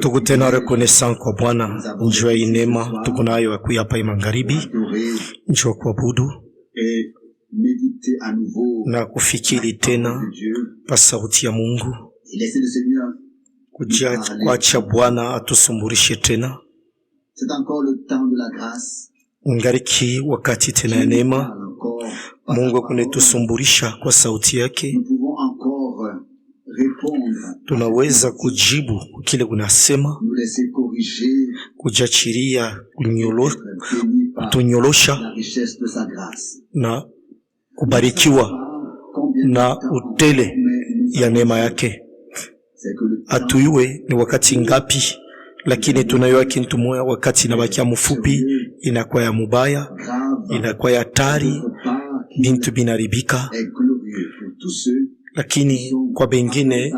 Tuko tena reconnaissant kwa Bwana njoo ya neema tuko nayo ya kuyapa magharibi, njoo kuabudu na kufikiri tena pa sauti ya Mungu, kuacha Bwana atusumburishe tena. Ngariki wakati tena ya neema, Mungu kunetusumburisha kwa sauti yake, tunaweza kujibu kile kunasema, kujachiria, kutunyolosha na kubarikiwa na utele ya neema yake. Atuyue ni wakati ngapi, lakini tunayo kintu moya, wakati inabakia mfupi inakuwa ya mubaya, inakuwa ya hatari, bintu binaribika, lakini kwa bengine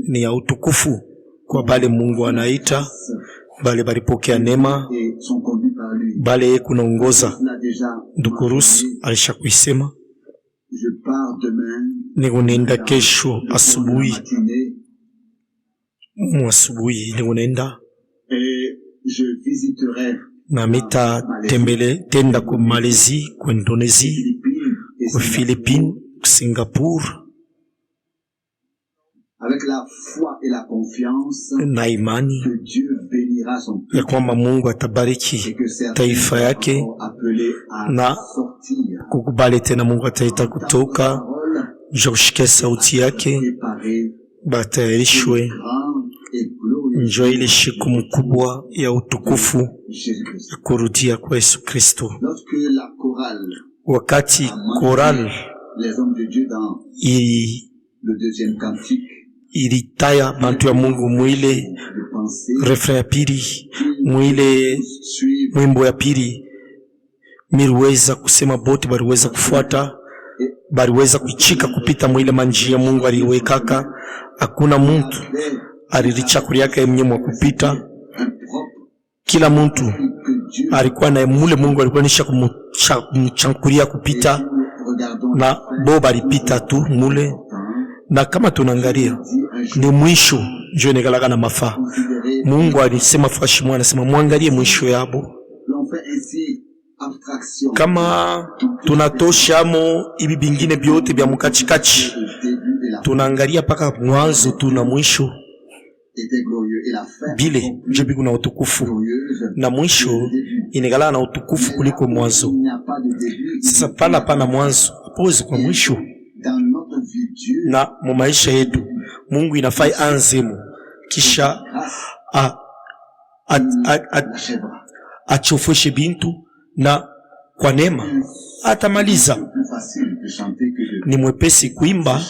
ni ya utukufu kwa bale Mungu anaita, bale balipokea neema, bale kunaongoza. Ndukurusu alisha kuisema, nigunenda kesho asubuhi, nigunenda na mita tenda kwa Malaisie, kwa Indonesia, kwa Philippines, kwa Singapore, avec la foi et la confiance na imani que Dieu bénira son peuple, ya kwamba Mungu atabariki taifa yake, na kukubali tena Mungu ataita kutoka njoo kushika sauti yake, batayarishwe njoo ile siku mkubwa ya utukufu ya kurudia kwa Yesu Kristo. Wakati choral ilitaya bantu ya Mungu mwile refrain ya pili, mwile mwimbo ya pili, miliweza kusema bote baliweza kufuata, baliweza kuchika kupita mwile manjia Mungu aliwekaka. Hakuna mtu alilichakuri yake mwenyewe kupita, kila mtu alikuwa na mule Mungu alikuwa nisha kumchankuria kupita, na bo balipita tu mule. Na kama tunangalia ni mwisho njoo negalaka na mafaa. Mungu alisema fashi mwana, anasema muangalie mwisho yabo. Kama tunatoshamo ibi bingine byote bya mukachikachi, tunaangalia paka mwanzo tu na mwisho, bile njobi kuna utukufu na mwisho inegala na utukufu kuliko mwanzo. Sasa pana mwanzo apozi kwa mwisho. Na mu maisha yetu Mungu inafai anzemu kisha achofushe bintu, na kwa neema atamaliza. Ni mwepesi kuimba,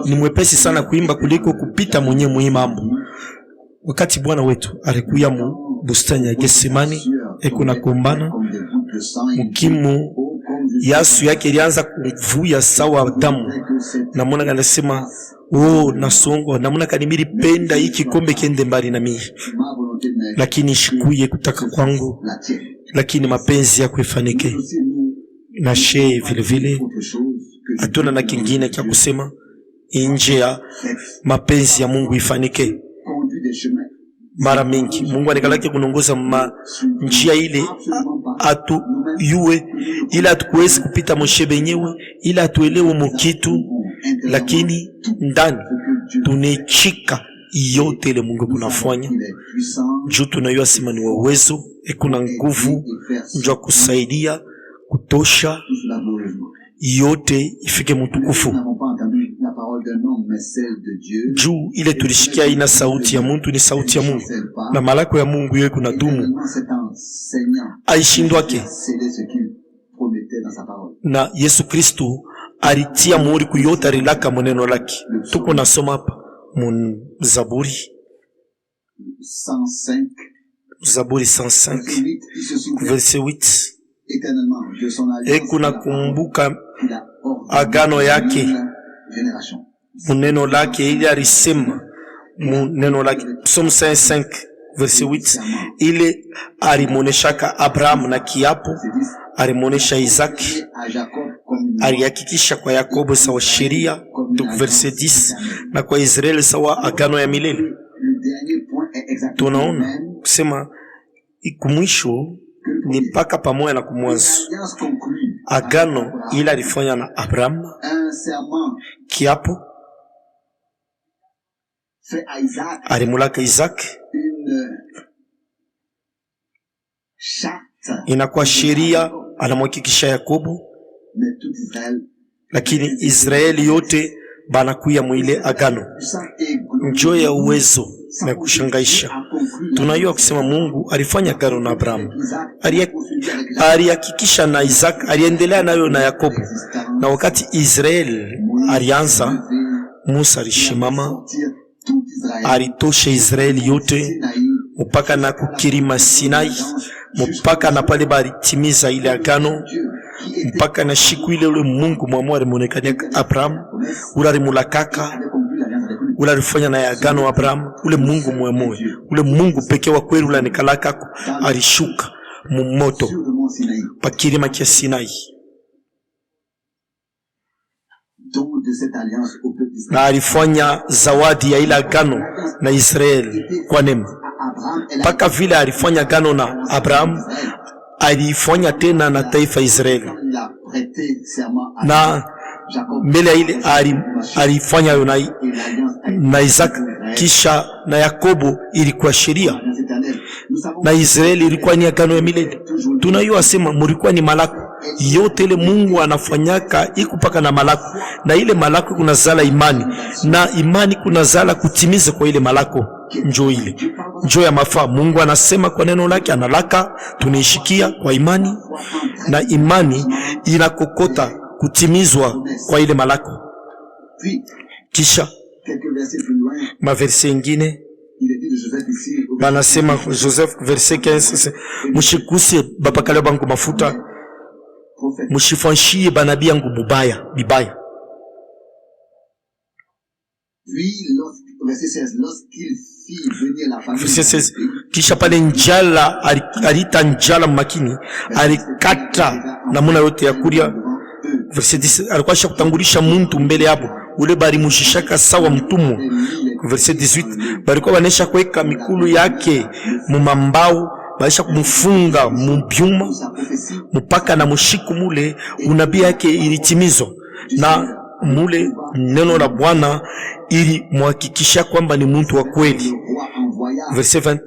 ni mwepesi sana kuimba kuliko kupita mwenye muimambo. Wakati Bwana wetu alikuya mu bustani ya Getsemani ekuna kombana, mukimu yasu yake ilianza kuvuya sawa damu, na mwana kanasema nasongo, na mwana kanimiri penda hiki kombe kende mbali na mimi, lakini shikuye kutaka kwangu, lakini mapenzi yako ifanike. Na she vile vile hatuna na kingine cha kusema nje ya mapenzi ya Mungu ifanike. Mara mingi Mungu anikalake kunongoza njia ile atu yue, ila atukuwezi kupita moshebe yenyewe, ila atuelewe mukitu, lakini ndani tunechika yote ile Mungu kunafanya. Juu tunayua sima ni wawezo, kuna nguvu njua kusaidia kutosha yote ifike mtukufu. Juu ile tulishikia ina sauti ya mtu, ni sauti ya Mungu, na malako ya Mungu yote kuna dumu aishindwake. Na Yesu Kristo alitia muhuri kuyote alilaka maneno lake. Tuko nasoma hapa Zaburi 105 verset 8, kuna kumbuka agano yake muneno lake ile alisema muneno lake. Psalm 105 verset 8, ile alimoneshaka Abraham na kiapo, alimonesha Isaac alihakikisha kwa Yakobo sawa sheria, donc verset 10, na kwa Israeli sawa agano ya milele. Le dernier point est exactement le Tunaona même. kusema kumwisho ni mpaka pamoja na kumwanzo. L'alliance conclue Agano ila alifanya na Abraham, un serment kiapo fait à Isaac, alimulaka Isaac, une charte, inakuwa sheria anamhakikisha Yakobo, mais tout Israël lakini Israeli yote banakuya mwile agano. puissant et glorieux. Njoo ya uwezo na kushangaisha. Tunajua kusema Mungu alifanya agano na Abraham, alihakikisha na Isaac, aliendelea nayo na Yakobo. Na wakati Israeli alianza, Musa alishimama, alitosha Israeli yote mpaka na kukirima Sinai, mpaka na pale balitimiza ile agano, mpaka na siku ile ule Mungu mwamua alimonekania Abraham, ule alimulakaka, ule alifanya na agano Abraham, ule Mungu mwamua, ule Mungu pekee wa kweli ule anikalaka alishuka mumoto pa kilima kia Sinai. Na alifanya zawadi ya ile agano na Israeli kwa neema. Mpaka vile alifanya agano na Abraham, alifanya tena na taifa Israeli. Na mbele ya ile alifanya na Isaac, kisha na Yakobo ilikuwa sheria, na Israeli ilikuwa ni agano ya milele. Tunayua sema mulikuwa ni malako yote ile Mungu anafanyaka ikupaka na malako, na ile malako kuna zala imani, na imani kuna zala kutimiza kwa ile malako. Njoo ile njoo ya mafaa. Mungu anasema kwa neno lake, analaka tunaishikia kwa imani, na imani inakokota kutimizwa kwa ile malako. Kisha maverse ingine banasema Joseph verset 15, mushikuse bapakale bangu mafuta, mushifanshie banabi yangu mubaya bibaya. Verset 16, kisha pale njala alita njala makini, alikata namuna yote ya kulia. Verset 10, alikuwa shakutangulisha muntu mbele yabo, ule bari mushishaka sawa mtumwa. Verset 18, balikuwa banesha kuweka mikulu yake mumambao, baisha kumufunga mubyuma mpaka na mushiku mule unabii yake ilitimizwa, na mule neno la Bwana ili muhakikisha kwamba ni muntu wa kweli. Verset 20,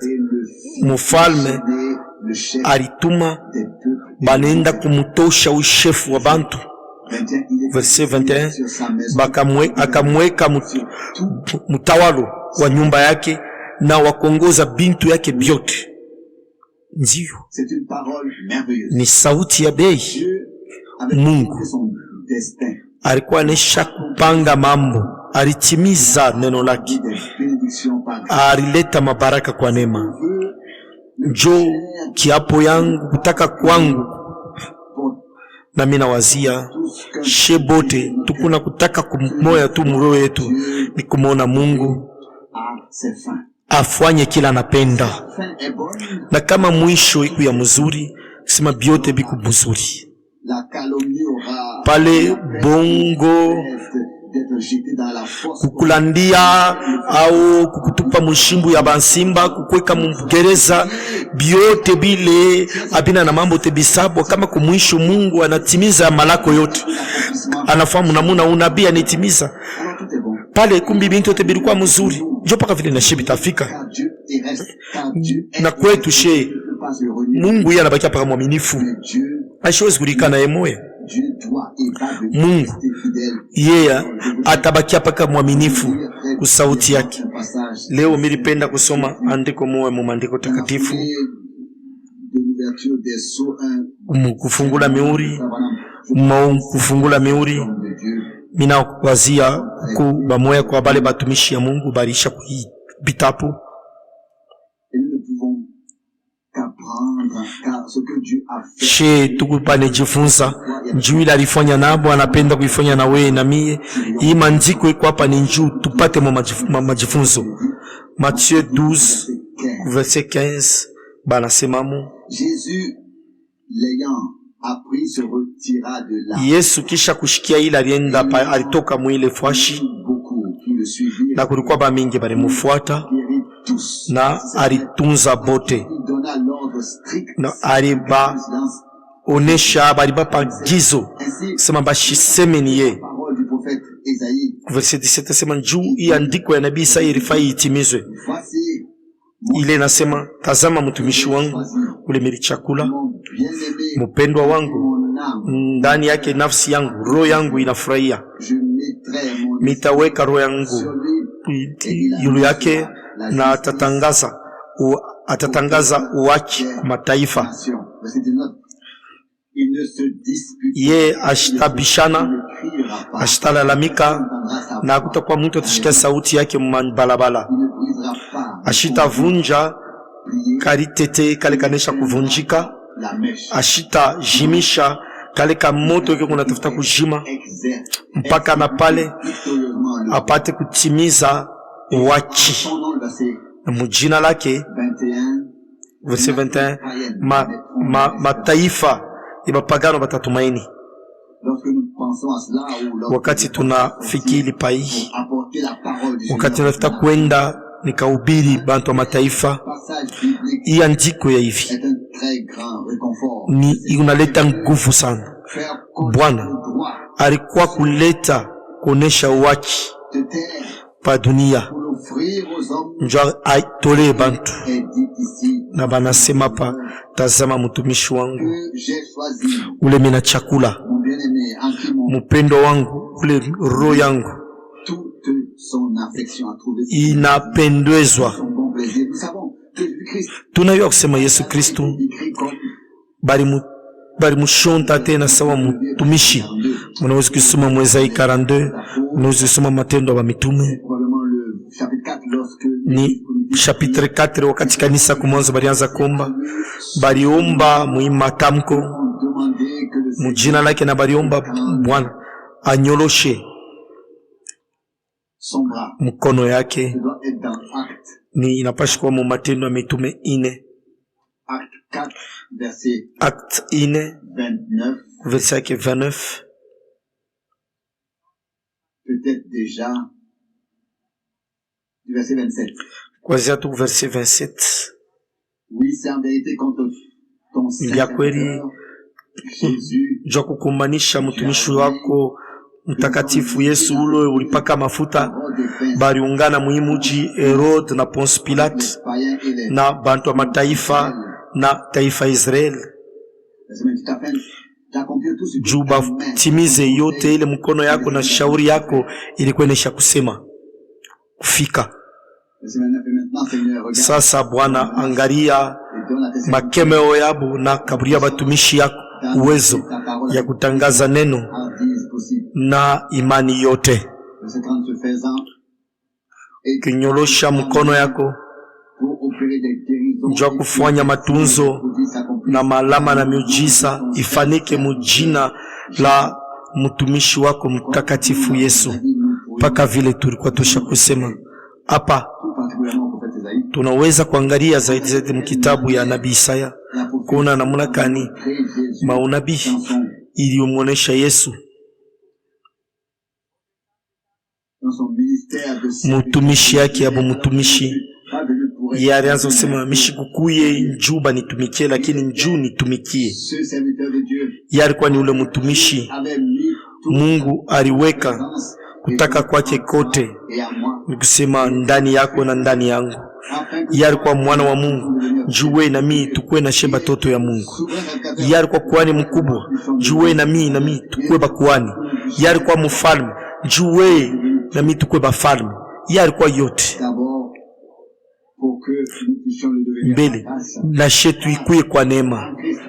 mfalme alituma banenda kumutosha ushefu wa bantu. Verset 21, akamweka mutawalo wa nyumba yake na wakongoza bintu yake byote. Ndio ni sauti ya bei. Mungu alikuwa anesha kupanga mambo, alitimiza neno lake, alileta mabaraka kwa neema. Njoo kiapo yangu kutaka kwangu, na mimi nawazia shebote tukuna kutaka kumoya tu mroho yetu ni kumona Mungu afanye kila anapenda, na kama mwisho iku ya mzuri, sema biote biku mzuri pale bongo kukulandia au kukutupa mushimbu ya bansimba, kukweka mgereza, biote bile abina na mambo tebisabo. Kama kumwisho Mungu anatimiza malako yote, anafahamu namuna unabii anitimiza pale, kumbi bintu yote bilikuwa mzuri. Jo paka vile na shebi tafika na kwetu she Mungu yeye anabakia paka mwaminifu, haiwezi kulikana yeye moyo. Mungu yeye atabakia paka mwaminifu kusauti yake. Leo milipenda kusoma andiko moja mu maandiko takatifu, kufungula miuri, mina wazia ku bamoya kwa bale batumishi ya Mungu barisha kuibitapo. She tukupane jifunza njuu ila alifanya nabo, anapenda kuifanya na wewe na mie. Hii mandiko iko hapa ni njuu tupate majifunzo. Matthieu 12 verset 15 banasema mu Jésus l'ayant apprit, se retira de là. Yesu kisha kushikia ile alitoka mwile fwashi, Beaucoup qui le suivirent, na kulikuwa bamingi balimufuata, guérit tous. na alitunza bote, Il donna l'ordre strict na silence. onesha balibapa gizo Ainsi, sema bashiseme ni ye. parole du prophète Ésaïe. Verset 17 sema njuu hii andiko ya nabii Isaya ilifai itimizwe. Voici Ile nasema tazama mtumishi wangu ule mili chakula, mon bien-aimé, mpendwa wangu, mon âme. ndani yake nafsi yangu, roho yangu inafurahia. Je mettrai mon Mitaweka roho sur yangu lui. yulu yake, na atatangaza uwachi kwa mataifa. Verset 19. Il ne se dispute, Ye ashitabishana, ne criera pas, ashitalalamika, entendra sa na voix. kutakuwa mtu atashikia sauti yake mbalabala. Il ne brisera pas, Ashitavunja plier karitete kale kanesha kuvunjika, la mèche. ashitajimisha kale ka moto yake kunatafuta kujima, Exerce mpaka na pale victorieusement le apate kutimiza uwachi. son nom, le verset Mujina lake 21. verset 21, mataifa ya mapagano batatumaini. Lorsque nous pensons à cela, ou lorsque Wakati tunafikiri pai, apporter la parole du wakati Seigneur, tunatafuta kwenda nikahubiri bantu wa mataifa, passage biblique hii andiko ya hivi est un très grand réconfort. ni unaleta nguvu sana. Faire connaître Bwana le droit alikuwa kuleta kuonesha uwachi de terre pa dunia, pour l'offrir aux hommes njo aitolee bantu, est dit ici na banasema pa, tazama mtumishi wangu que j'ai choisi ule mina chakula, mon bien-aimé en qui mon mpendo wangu ule roho yangu toute son affection a trouvé inapendezwa. son bon plaisir. Nous savons que Jésus-Christ Tunajua kusema Yesu Kristo est décrit comme balimushonta tena sawa mtumishi. Mnaweza kusoma Mwezai 42, mnaweza kusoma Matendo ya Mitume, probablement le chapitre 4 lorsque ni chapitre 4, wakati kanisa kumwanzo balianza kuomba, baliomba muimatamko on demandait que le mujina lake, na baliomba Bwana anyoloshe son bras mkono yake. doit être dans Acte Ni inapasha kuwa mu Matendo ya Mitume 4, Acte 4 verset Acte 4 29, verset yake 29, peut-être déjà du verset 27. kuanzia tu verset 27. Oui, c'est en vérité contre ton Ya kweli Seigneur Jésus jwa kukumbanisha mtumishi wako mtakatifu Yesu ule ulipaka mafuta, baliungana muimuji Herode na Ponce Pilate les païens et les na bantu wa mataifa na taifa Israeli, tout afin d'accomplir tout ce que juu ta main batimize yote ile mkono yako na shauri yako ilikuwa inaisha kusema kufika. verset 29. Et maintenant, Seigneur, regarde Sasa Bwana, angalia et donne à tes serviteurs makemeo yabo na kaburia batumishi yako uwezo ta parole ya kutangaza neno hardise possible. na imani yote, Verset 30, se faisant et kinyolosha mkono yako pour opérer des guérisons njua kufanya matunzo prodiges s'accomplissent. na malama na miujiza ifanike mujina la mtumishi wako mtakatifu Yesu, mpaka vile tulikuwa tusha kusema hapa. Tout particulièrement au prophète Ésaïe, Tunaweza kuangalia zaidi mkitabu ya nabii Isaya la prophétie kuona namna gani crée Jésus maunabii dans son iliyomuonesha ministère de mtumishi yake abo mtumishi pas venu pour être yeye alianza kusema mishikukuye njuba nitumikie, lakini njuu nitumikie. ce serviteur de Dieu Yeye alikuwa ni ule mtumishi avait mis toute Mungu aliweka présence kutaka kwake kote, et à moi ni kusema ndani yako na ndani yangu. afin que Yeye alikuwa mwana wa Mungu, juwe na mimi tukue na sheba toto ya Mungu. souverain sacrificateur Yeye alikuwa kuhani mkubwa, juwe na mimi tukue bakuhani. Yeye alikuwa mfalme, juwe na mimi tukue bafalme. Yeye alikuwa yote d'abord pour que nous puissions le devenir mbele grâce na shetu ikuye kwa neema en Christ,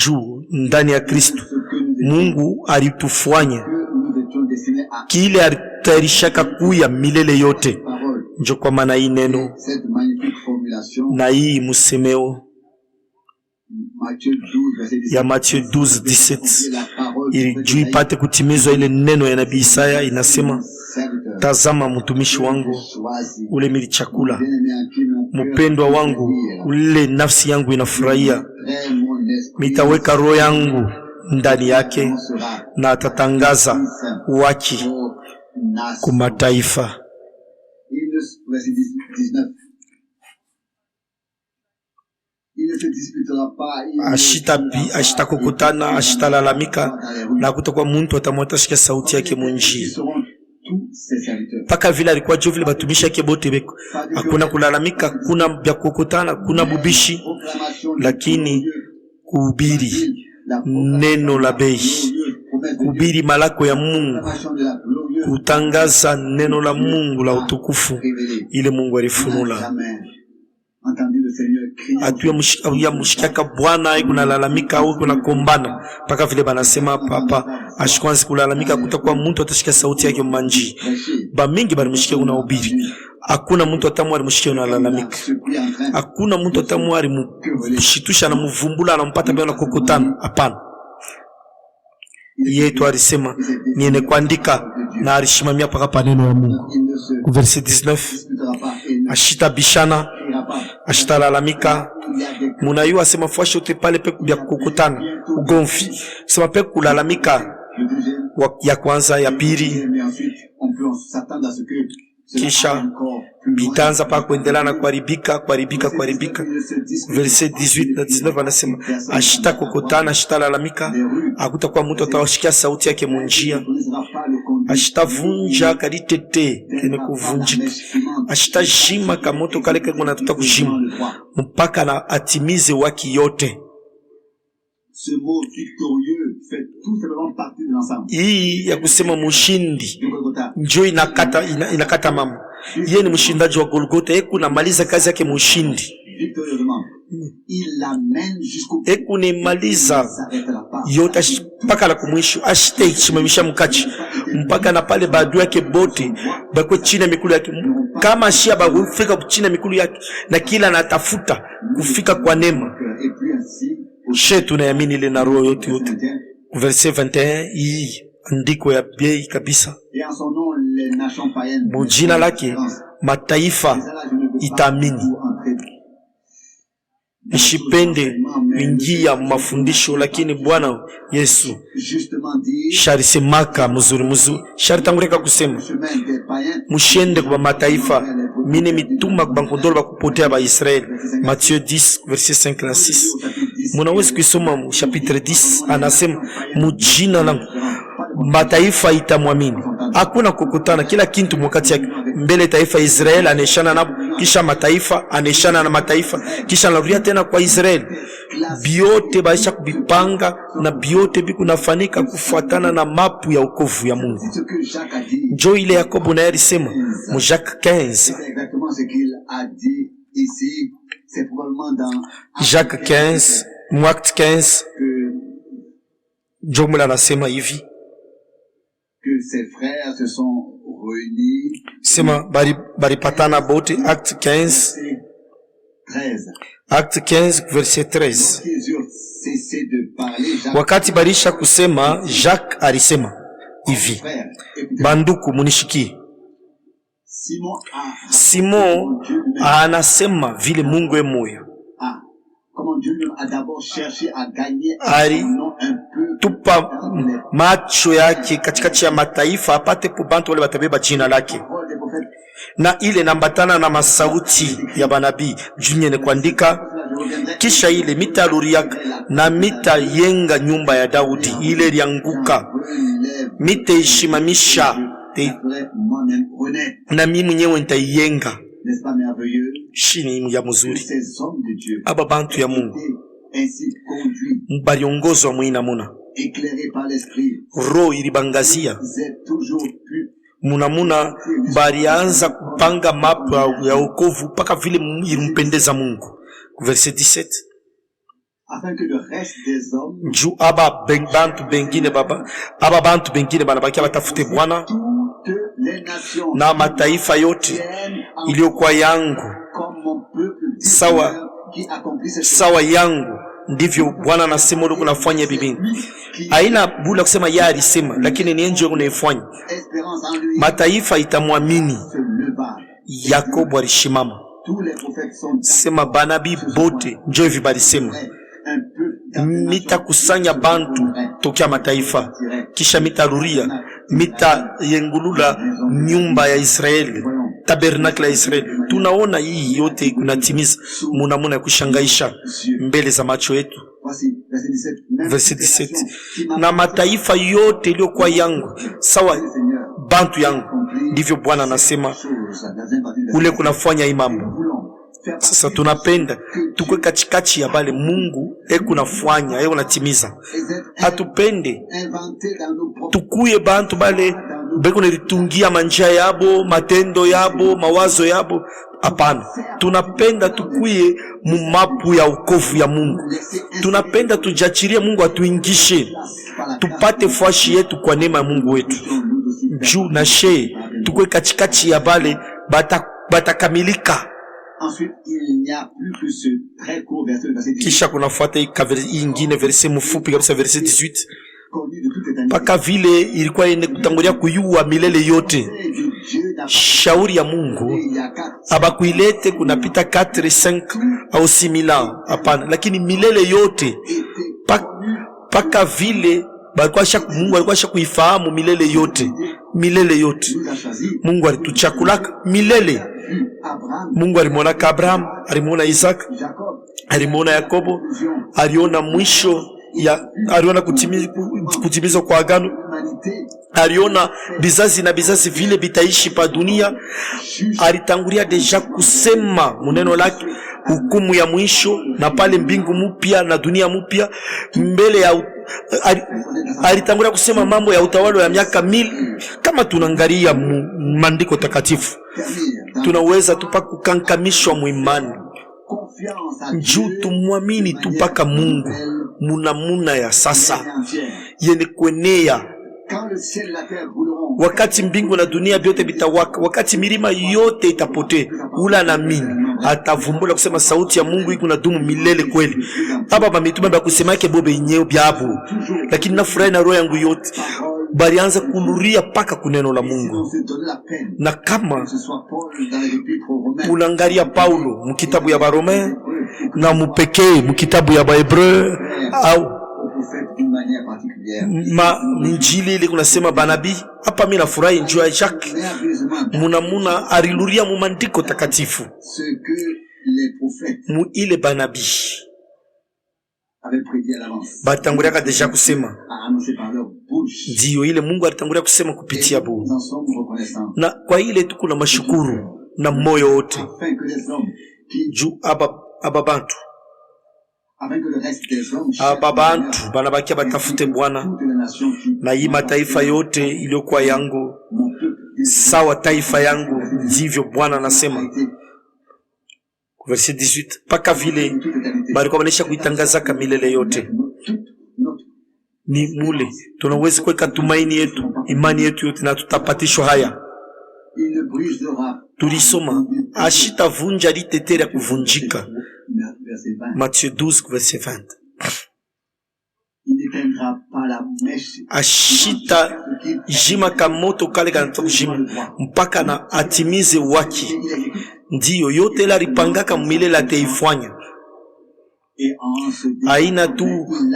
juu ndani ya Kristo. ce que nous étions, Mungu alitufanya que nous étions destinés à kile alitayarishaka kuya milele yote. parole. Njo kwa maana hii neno Cette magnifique formulation, na hii musemeo Matthieu 12, verset 17, ya Mathayo 12:17 la parole ili juu ipate kutimizwa ile neno ya nabii Isaya inasema, serviteur, tazama mtumishi wangu choisi, ule mili chakula, bien-aimé en qui mon cœur mpendwa wangu désire. ule nafsi yangu inafurahia. Très mon esprit Mitaweka roho yangu ndani yake na atatangaza waki kwa mataifa. Ashitakukutana, ashitalalamika na kutakuwa muntu atamwatashikia sauti yake munji. Paka vile alikuwa juu vile batumishi yake bote beko. Hakuna kulalamika, kuna bya kukutana, kuna bubishi, lakini kuhubiri neno la bei, kuhubiri malako ya Mungu, kutangaza neno la Mungu la utukufu ile Mungu alifunula. Atuya mshikaka Bwana kuna lalamika au kuna kombana paka vile banasema papa ashikwanzi kulalamika kutakuwa mtu atashika sauti yake manji ba mingi bali mshike kuna ubiri. Hakuna mtu atamwari mshike una lalamika, hakuna mtu atamwari mshitusha na mvumbula na mpata bila kokotana. Hapana, yetu alisema niene kuandika na alishimamia paka pa neno la Mungu. Verset 19 ashita bishana, ashita lalamika. Munayu asema fuashi uti pale peku bia kukutana ugomfi, sema peku kulalamika ya kwanza ya pili, kisha bitanza pa kuendelea na kuharibika. Verset 18 na 19 anasema ashita kukutana, ashita lalamika, hakutakuwa mtu atawashikia sauti yake munjia. Ashita vunja kalitete kene kuvunjika, ashita jima kamoto kale kuna tuta kujima mpaka na atimize waki yote. Hii ya kusema mushindi njoo inakata mama. Yeye ni mshindaji wa Golgotha, yeye kunamaliza kazi yake mushindi. Eku ni maliza yote mpaka la kumwisho, ashite ishimamisha mkachi mpaka na pale badu yake bote bako chini mikulu yake, kama shia bagu fika chini mikulu yake na kila anatafuta kufika kwa neema. Shetu na yamini ile na roho yote. Verset 21 hii andiko ya bei kabisa. Mujina lake mataifa itaamini. Ishipende ingia mafundisho, lakini Bwana Yesu sharisemaka mzuri sharitangureka kusema mushende kwa mataifa mine mituma kwa nkondolo bakupotea ba Israeli. Matthieu 10 verset 5 na 6. Munawezi kusoma chapitre 10 anasema mujina langu mataifa itamwamini. Hakuna kukutana, kila kintu mwakati yake. Mbele taifa Israeli aneshana nabo, kisha mataifa aneshana na mataifa, kisha anarudia tena kwa Israeli. Biote baisha kubipanga na biote bikunafanika kufuatana na mapu ya ukovu ya Mungu. Njo ile Yakobo na alisema mu Jacques 15. Jacques 15, Acte 15. Njo mula anasema hivi que ses frères se sont réunis. Sema bari patana bote. Acte 15 Acte 15 verset 13. Wakati barisha kusema, Jacques alisema hivi, banduku munishiki. Simon anasema vile Mungu emoya tupa macho yake katikati ya mataifa apate kubantu wale batabeba jina lake, na ile nambatana na masauti ya banabii junyene kuandika. Kisha ile mitaluriaka na mita yenga nyumba ya Daudi, ile lianguka mite ishimamisha na mimi mwenyewe nitaiyenga. Shini ya mzuri aba bantu ya Mungu mbaliongozwa mwina muna roho ilibangazia muna balianza kupanga mapu ya wokovu paka vile ilimpendeza Mungu. Verset 17. Ju aba bantu bengine baba aba bantu bengine banabakia batafute Bwana na mataifa yote iliyokuwa yangu sawa yangu, ndivyo Bwana anasema uko nafanya bibi. Haina bula kusema yeye alisema, lakini ni nje unaifanya. Mataifa itamwamini. Yakobo alishimama. Sema banabii bote njoo hivi balisema, nitakusanya bantu tokea mataifa, kisha mitaruria mitayengulula nyumba ya Israeli, tabernakle ya Israeli. Tunaona hii yote kunatimiza munamuna ya kushangaisha mbele za macho yetu. Verset 17, na mataifa yote iliyokuwa yangu sawa bantu yangu, ndivyo Bwana anasema ule kunafanya hii mambo. Sasa tunapenda tukwe katikati ya bale Mungu kunafanya kunatimiza. Hatupende tukuye bantu bale beko nilitungia manjia yabo, matendo yabo, mawazo yabo. Hapana, tunapenda tukuye mumapu ya ukovu ya Mungu. Tunapenda tujachirie Mungu atuingishe, tupate fashi yetu kwa neema ya Mungu wetu. Juu na she tukwe katikati ya bale batakamilika. Kisha kunafuata hii ingine verse mfupi kabisa, verse 18, paka vile ilikuwa ine kutangulia kuyua milele yote. Shauri ya Mungu abakuilete kunapita 4, 5 au 6000, hapana, lakini milele yote paka vile Mungu alikuwa kuifahamu milele yote. Milele yote Mungu alituchakulaka milele. Mungu alimuona Abraham, alimuona Isaac, alimuona Yakobo, aliona mwisho aliona kutimizwa kwa agano, aliona bizazi na bizazi vile bitaishi pa dunia. Alitangulia deja kusema muneno lake hukumu ya mwisho, na pale mbingu mpya na dunia mpya mbele ya alitangulia kusema mambo ya utawala ya miaka 1000. Kama tunaangalia maandiko takatifu, tunaweza tupa kukankamishwa muimani juu tumwamini tupaka Mungu munamuna ya sasa yene kwenea. Wakati mbingu na dunia vyote bitawaka, wakati milima yote itapotea, ula na mimi atavumbula kusema sauti ya Mungu iko na dumu milele kweli. Baba bamitume bakusema yake bobe inyeo byabo, lakini nafurahi na roho yangu yote balianza kuluria paka kuneno la Mungu. Na kama ulangalia Paulo mkitabu ya Barome na mupekee mkitabu ya Bahebreu au Injili ile kunasema banabii, hapa mimi nafurahi njoo ya Jacques munamuna aliluria mu maandiko takatifu mu ile banabii batangulia deja kusema, ndio ile Mungu alitangulia kusema kupitia Bwana. Na kwa ile tuko na mashukuru na moyo wote juu ababantu banabakia batafute Bwana, na hii mataifa yote iliyokuwa yangu sawa taifa yangu, ndivyo Bwana anasema. Verset 18, paka vile balikuwa banesha kuitangaza milele yote. Ni mule tunaweza kuweka tumaini yetu, imani yetu yote, na tutapatishwa haya. Tulisoma ashitavunja litetere kuvunjika, Matthieu 12 verset 20. Ashita jima kamoto kale kanatokujima mpaka na atimize waki. Ndiyo yote la ripangaka milele ateifanya. Aina tu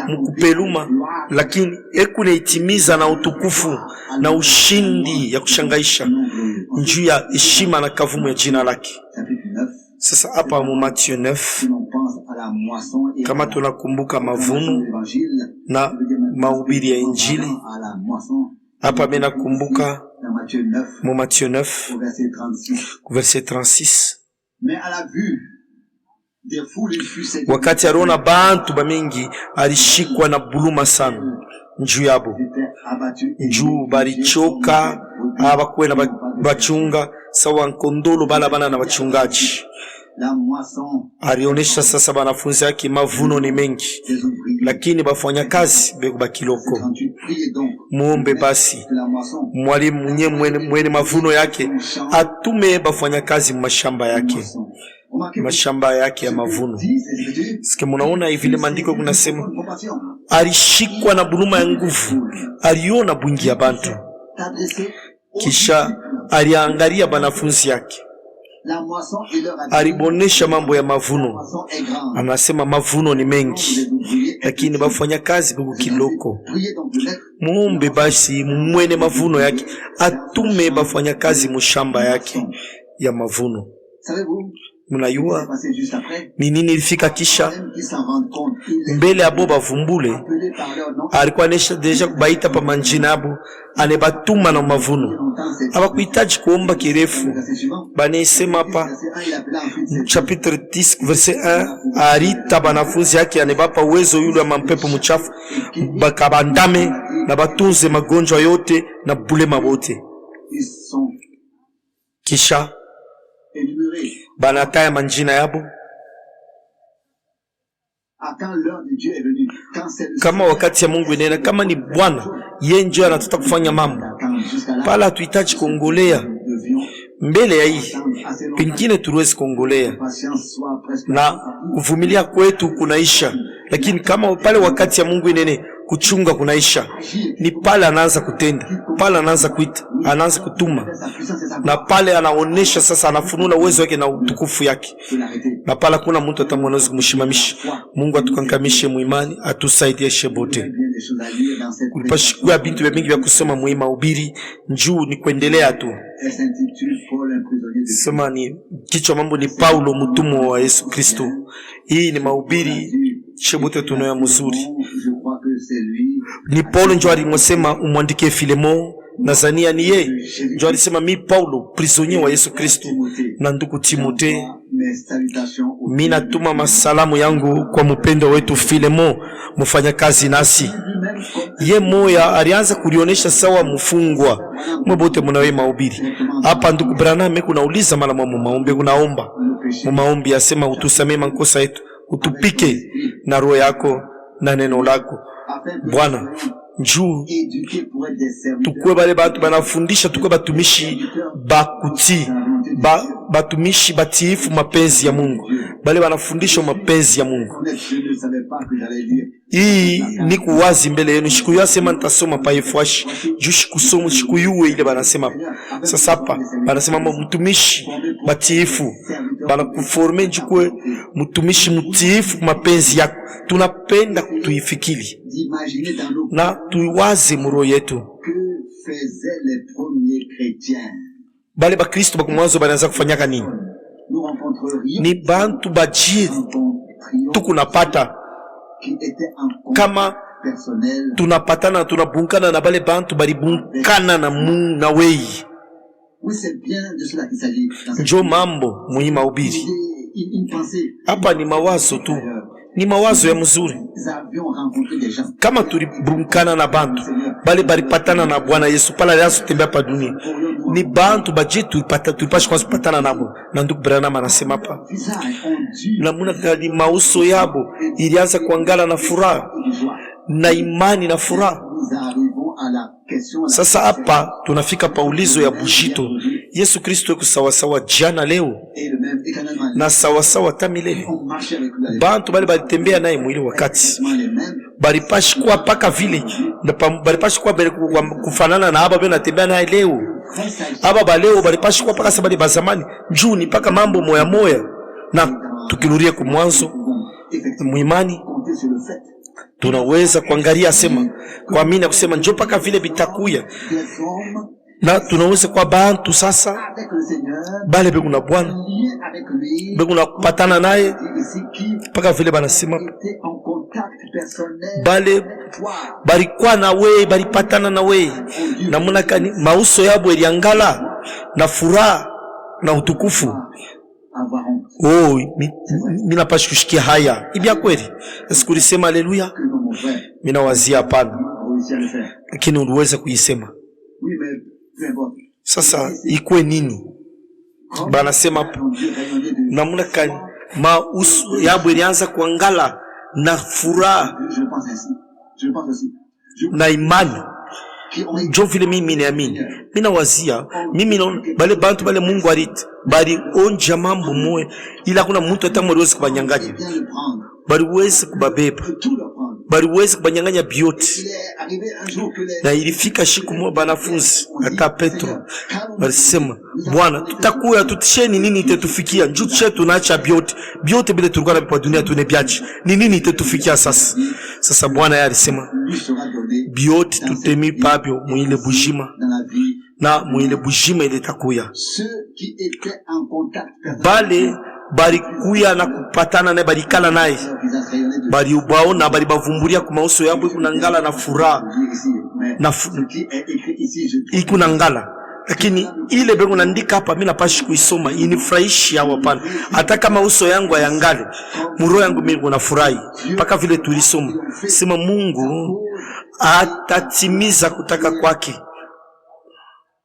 mkupeluma, lakini ekune itimiza na utukufu na ushindi ya kushangaisha njuu ya heshima na kavumu ya jina lake. Sasa hapa mu Matthieu 9, kama tunakumbuka mavuno na mahubiri ya Injili, hapa mimi nakumbuka mu Matthieu 9 verset 36, wakati aliona bantu bamingi alishikwa na buluma sana njuu yabo, njuu balichoka abakuwe na bachunga sawa nkondolo bala bana na bachungaji. Alionesha sasa banafunzi yake mavuno ni mengi, lakini bafanya kazi beko bakiloko. Muombe basi mwalimu mwene mavuno yake atume bafanya kazi mashamba yake, mashamba yake ya mavuno. Sike munaona hivi ile maandiko kunasema alishikwa na buluma ya nguvu, aliona bwingi ya bantu, kisha aliangalia banafunzi yake alibonesha mambo ya mavuno. Anasema mavuno ni mengi, lakini bafanya kazi buku kiloko. Muombe basi mwene mavuno yake, atume bafanya kazi mushamba yake ya mavuno. Mnayua ni nini ilifika kisha? Mbele abo bavumbule, alikuwa nesha deja kubaita pa manjina abo, anebatuma na mavuno. Abakuhitaji kuomba kirefu. Banesema hapa chapitre 10 verset 1, arita banafunzi yake anebapa uwezo yule wa mampepo mchafu bakabandame na batunze magonjwa yote na bulema bote. Kisha banataya manjina yabo. Kama wakati ya Mungu inena, kama ni Bwana yeye ndio anataka kufanya mambo pala, tuhitaji kuongolea mbele ya hii, pengine turuwezi kuongolea na kuvumilia kwetu kunaisha, lakini kama pale wakati ya Mungu inene kuchunga kunaisha, ni pale anaanza kutenda, pale anaanza kuita, anaanza kutuma, na pale anaonesha sasa, anafununa uwezo wake na utukufu yake, na pale kuna mtu atamwoneza kumshimamisha. Mungu atukankamishe muimani, atusaidie shebote. Kulipashikuwa bintu vingi vya kusoma muima ubiri, njuu ni kuendelea tu. Sema ni kichwa mambo ni Paulo mtumwa wa Yesu Kristo. Hii ni mahubiri shebote tunayo mzuri. Ni Paulo njoo alimsema umwandike Filemon, Nazania ni yeye njoo alisema mi Paulo prisonnier wa Yesu Kristo na ndugu Timote, mimi natuma masalamu yangu kwa mpendo wetu Filemon, mfanya kazi nasi. Ye moya alianza kulionesha sawa mfungwa mbote mnawe mahubiri hapa. Ndugu Branham kunauliza mara mu maombi, kunaomba mu maombi asema utusamee makosa yetu, utupike na roho yako na neno lako Bwana, njuu tukwe bale batu banafundisha, tukwe batumishi bakuti batumishi batiifu mapenzi ya Mungu, bale banafundisha mapenzi ya Mungu. Hii ni kuwazi mbele yenu. Shiku yasema nitasoma pa Efwashi juu shikusoma shiku yuwe ile banasema sasa hapa banasema mtumishi batiifu banakuforme njukwe mtumishi mtiifu mapenzi yako. Tunapenda kutuifikiri na tuiwaze muro yetu. Bale ba Kristo bakumwanzo banaanza kufanyaka nini? Ni bantu bajiri tukunapata kama tunapatana tunabunkana na bale bantu balibunkana na Mungu na wei. Njo mambo muhimu ubiri hapa, ni mawazo tu, ni mawazo ya mzuri. Kama tulibunkana na bantu bale balipatana na Bwana Yesu pala yasu tembea pa dunia, ni bantu bajitu tulipashi kwanza patana nabo. Na ndugu Branham anasema hapa namuna kadi mauso yabo ilianza kuangala na furaha na imani na furaha. Sasa hapa tunafika paulizo ya bujito. Yesu Kristo yuko sawasawa jana leo na sawasawa tamilele. Bantu bali balitembea naye mwili wakati balipashi kuwa paka vile balipashi kuwa kufanana na haba bali natembea naye leo. Haba baleo balipashi kuwa paka sabali bazamani juu ni paka mambo moya moya. Na tukirudia kwa mwanzo muimani tunaweza kuangalia sema kwa mimi na kusema njoo paka vile bitakuya, na tunaweza kwa bantu sasa bale beku na Bwana beku na kupatana naye paka vile banasema bale balikuwa na we balipatana na we na munakani mauso yabo eliangala na furaha na utukufu. Oh, mina pashi kushikia haya ibia kweli. Sikulisema haleluya, mina wazia hapana, lakini uliweza kuisema. Sasa ikwe nini? Banasema namuna kani mauso yabo ilianza kuangala na furaha na imani. Jo vile mimi niamini, mina wazia mimi no bale bantu bale Mungu aliti bali onja mambo moe, ila kuna mtu atamwezi kubanyanganya, bali uweze kubabeba baliweza kubanyanganya biote. Il est arrivé un jour que les Na ilifika siku moja banafunzi hata Petro walisema, Bwana, tutakuya tutisheni nini itetufikia? Njoo chetu naacha biote bile tulikuwa na kwa dunia tunebiachi. Ni nini itetufikia sasa? Sasa Bwana yeye alisema, lui sera donné biote tutemi pabyo muile bujima dans la vie. na muile bujima ile takuya. Ceux qui étaient en contact Bale balikuya na kupatana naye, balikala naye, visage rayonnait de bali ubaona, bali bavumbulia kwa mauso yabo kuna ngala na furaha ici. Mais na ce qui est écrit ici, je ikuna ngala. Lakini ile bego naandika hapa mimi napashi kuisoma inifurahishi hapo hapana. Hata kama uso yangu hayangale, muro yangu mimi unafurahi. Paka vile tulisoma. Sema Mungu atatimiza kutaka kwake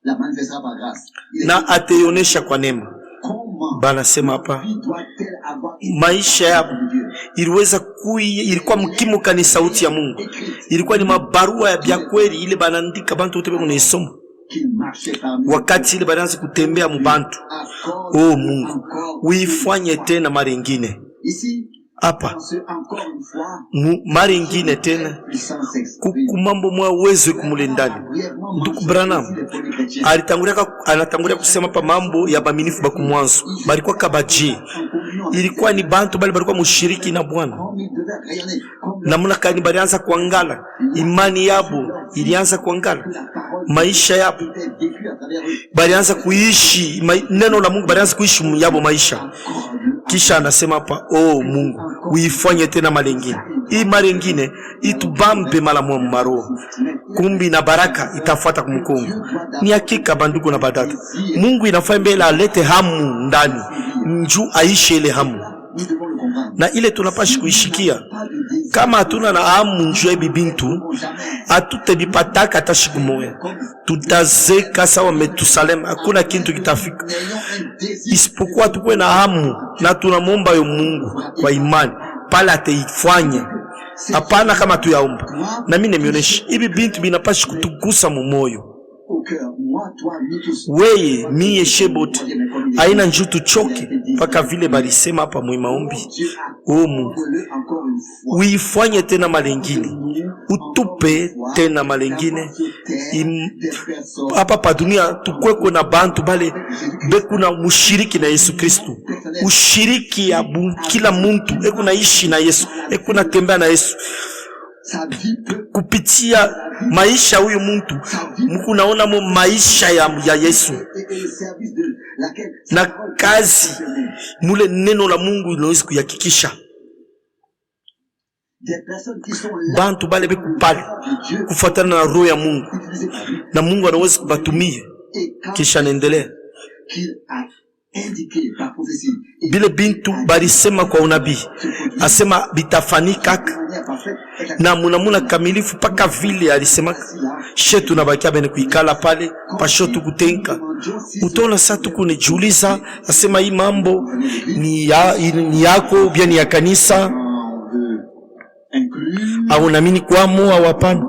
la manifestera par grâce. na ataionesha kwa neema. Comment Bana sema hapa vie doit-elle avoir une maisha yao de Dieu? iliweza ilikuwa mkimuka ni sauti ya Mungu. Ilikuwa ni mabarua ya bya kweli ile banaandika bantu wote beko naisoma. Qu'il marchait parmi Wakati ile banaanza kutembea mubantu. accorde Oh Mungu, uifanye tena mara nyingine. ici Hapa encore une fois mara nyingine tena puissance exprime. kukumambo mwa uwezo kumule ndani. Ndugu Branham anatangulia kusema pa mambo ya baminifu bakumwanzo balikuwa kabaji, ilikuwa ni bantu bali balikuwa mushiriki na Bwana. Namuna kani balianza kuangala, imani yabo ilianza kuangala, maisha yabo balianza kuishi neno la Mungu, balianza kuishi yabo maisha. Kisha anasema hapa, oh Mungu, uifanye tena malengine. Hii malengine itubambe mala mwa maro. Kumbi na baraka itafuata kumkongo. Ni hakika bandugu na badada. Mungu inafanya mbele alete hamu ndani. Njuu aishe ile hamu. Na ile tunapashi kuishikia. Kama hatuna na hamu njuu ya bibintu, hatutebipataka hata siku moja. Tutazeka sawa Metusalem, hakuna kintu kitafika. Isipokuwa tukue na hamu na tunamuomba yo Mungu kwa imani pala ataifanya. Hapana kama tuyaomba. Na mimi nimeonesha hivi bintu binapashi kutugusa mu moyo. Weye miye shebot aina njuu tuchoke paka vile balisema hapa mwi maombi. Oh Mungu, uifanye tena malengine, utupe tena malengine. Hapa pa dunia tukweko na bantu bale beku na mushiriki na Yesu Kristu. Ushiriki ya kila muntu eku na ishi na Yesu, eku na tembea na Yesu. Kupitia maisha huyu mtu mku naona mo maisha ya Yesu na kazi mule neno la Mungu inaweza kuyakikisha. Bantu bale beku pale kufuatana na roho ya Mungu na Mungu anaweza kubatumia. Kisha naendelea bile bintu balisema kwa unabii, asema bitafanika na munamuna kamilifu paka vile alisema. Shetu na bakia bene kuikala pale pashotu kutenka. Utona saa tukunejuliza, asema hii mambo ni yako bia ni ya kanisa au namini kwa mua wapana.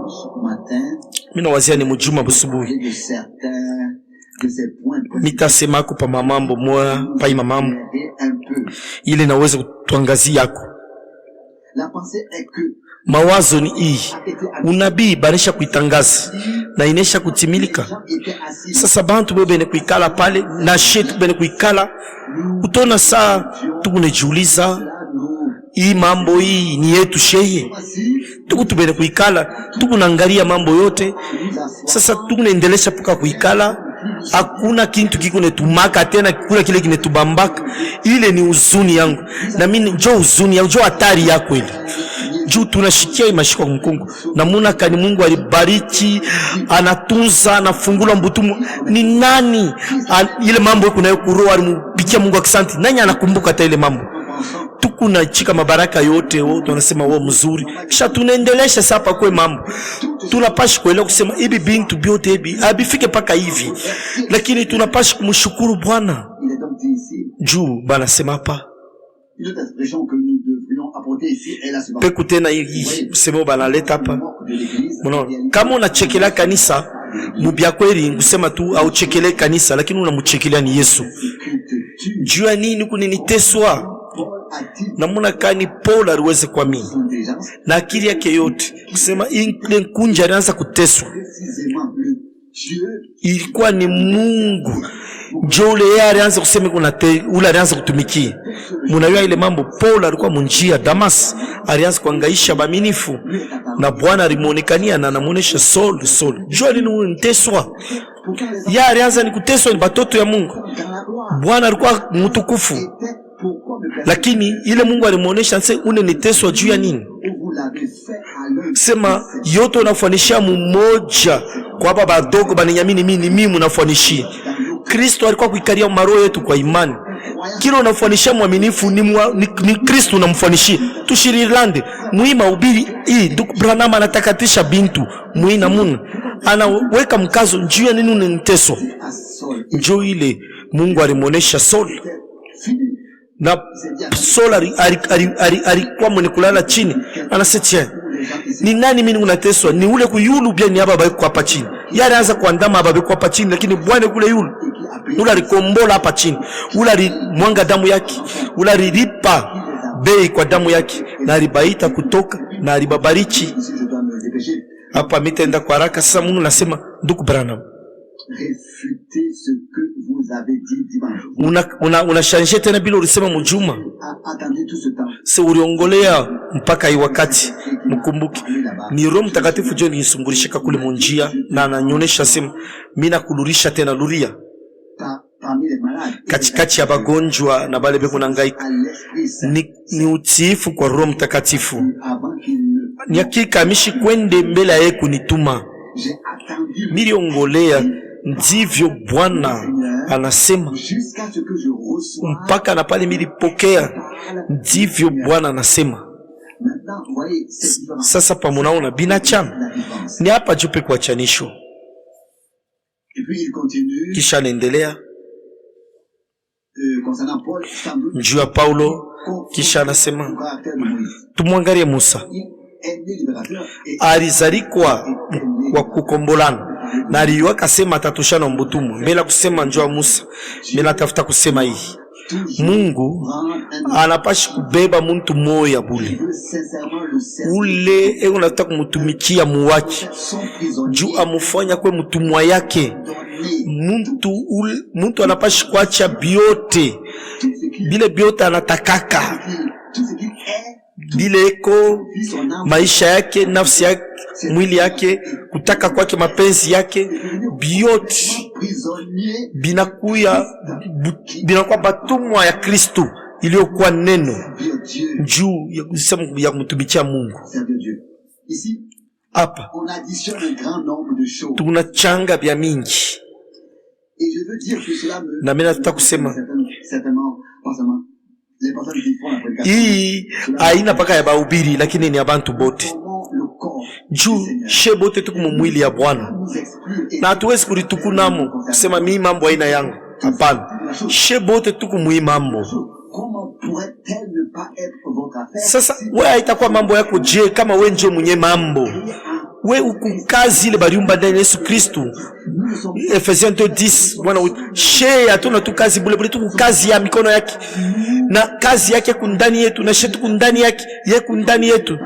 Mina wazia ni mujuma busubuhi nitasema kwa mamambo moya pa mamambo ile naweza kutuangazia yako. Mawazo ni hii, unabii banisha kuitangaza na inesha kutimilika. Sasa bantu bebene kuikala pale na shetu bene kuikala, utona saa tukunejuliza hii mambo hii ni yetu sheye. Tukutubene kuikala, tukunangalia mambo yote. Sasa tukunaendelesha puka kuikala, hakuna kintu kikunetumaka tena, kula kile kinetubambaka. Ile ni uzuni yangu. Na mimi njoo uzuni yangu, njoo hatari yako ile. Juu tunashikia imashika kumkungu. Na muna kani Mungu alibariki, anatunza, anafungula mbutumu. Ni nani ile mambo kuna yo kuroa alimupikia Mungu akisanti? Nani anakumbuka hata ile mambo? Tukuna chika mabaraka yote wote wanasema wao mzuri. Kisha tunaendelesha sapa kwa mambo. Tunapashi kuelewa kusema hivi bintu biote hivi abifike paka hivi. Lakini tunapashi kumshukuru Bwana. Juu bana sema hapa. Peku tena hii sema bana leta hapa. Mwana kama unachekela kanisa mubya kweli ngusema tu au chekele kanisa, lakini unamuchekelea ni Yesu. Juu ya nini kuniniteswa? Namuna kani Paul aliweze kwa mimi. na akili yake yote, kusema ile nkunja alianza kuteswa. Ilikuwa ni Mungu njo ule yeye alianza kusema ule alianza kutumikia. Mnajua ile mambo, Paul alikuwa munjia Damas, alianza kuangaisha baaminifu na Bwana alimuonekania na anamuonesha Saul. Jua nini unateswa? Yeye alianza ni kuteswa, ni batoto ya Mungu. Bwana alikuwa mtukufu, lakini ile Mungu alimuonesha sasa unaniteswa juu ya nini? Sema yote unafanishia mmoja kwa baba badogo baninyamini mimi mnafanishia. Kristo alikuwa kuikaria maroho yetu kwa imani. Kila unafanishia mwaminifu ni Kristo unamfanishia. Tushirilande muima ubiri hii Ndugu Branham anatakatisha bintu muina muna. Anaweka mkazo njuu ya nini unaniteswa. Njoo ile Mungu alimuonesha Saul. Na Saul alikuwa mwenye kulala chini. Anasema ni nani mimi unateswa? Ni ule kuyulu bia ni hapa bako hapa chini. Yale anza kuandama hapa bako hapa chini, lakini Bwana kule yulu. Ule alikombola hapa chini. Ule alimwanga damu yake. Ule alilipa bei kwa damu yake na alibaita kutoka na alibabariki. Hapa mitaenda kwa haraka sasa. Mungu nasema Ndugu Branham, réfuter ce que vous avez dit dimanche. Una changer tena bila ulisema mjuma. Attendez tout ce temps. Se uliongolea mpaka hii wakati. Mkumbuki ni Roho Mtakatifu John nisungurishika kule munjia na ananyonyesha sema mimi nakulurisha tena luria. Katikati ya bagonjwa na bale beko nangaika. Ni utiifu kwa Roho Mtakatifu. Ni hakika mishi kwende mbele yake kunituma. Miliongolea ndivyo Bwana anasema, mpaka na pale milipokea ndivyo Bwana anasema. Sasa pamunaona binachama ni hapa jupe kwa chanisho. Kisha anaendelea njuu ya Paulo, kisha anasema tumwangalie Musa. Alizarikwa kwa kukombolana na aliwa kasema atatoshana mbutumu. Mbele kusema njoo Musa, mbele atafuta kusema hii Mungu anapashi kubeba muntu moya bule ule unataka kumutumikia muwaki juu amufanya kwe mutumwa yake. Muntu anapashi kuacha biote bile biote anatakaka bile eko maisha yake, nafsi yake, mwili yake, kutaka kwake, mapenzi yake, biote binakuwa batumwa ya Kristo iliyokuwa neno juu ya kusema ya kumtumikia Mungu. Hapa tunachanga vya mingi na mimi nataka kusema hii haina paka ya bahubiri, lakini ni abantu bote juu she bote tuku mwili ya Bwana na hatuwezi kulitukunamo kusema mimi mambo haina yangu. Hapana, she bote tuku mambo. Sasa wewe haitakuwa mambo yako je kama wewe ndio mwenye mambo? We ukukazi ile bariumba ndani Yesu Kristo. Efesiens 2:10 Bwana she hatuna tu kazi bule bule, tu kazi ya mikono yake na kazi yake kundani yetu na shetu kundani yake yeye kundani yetu.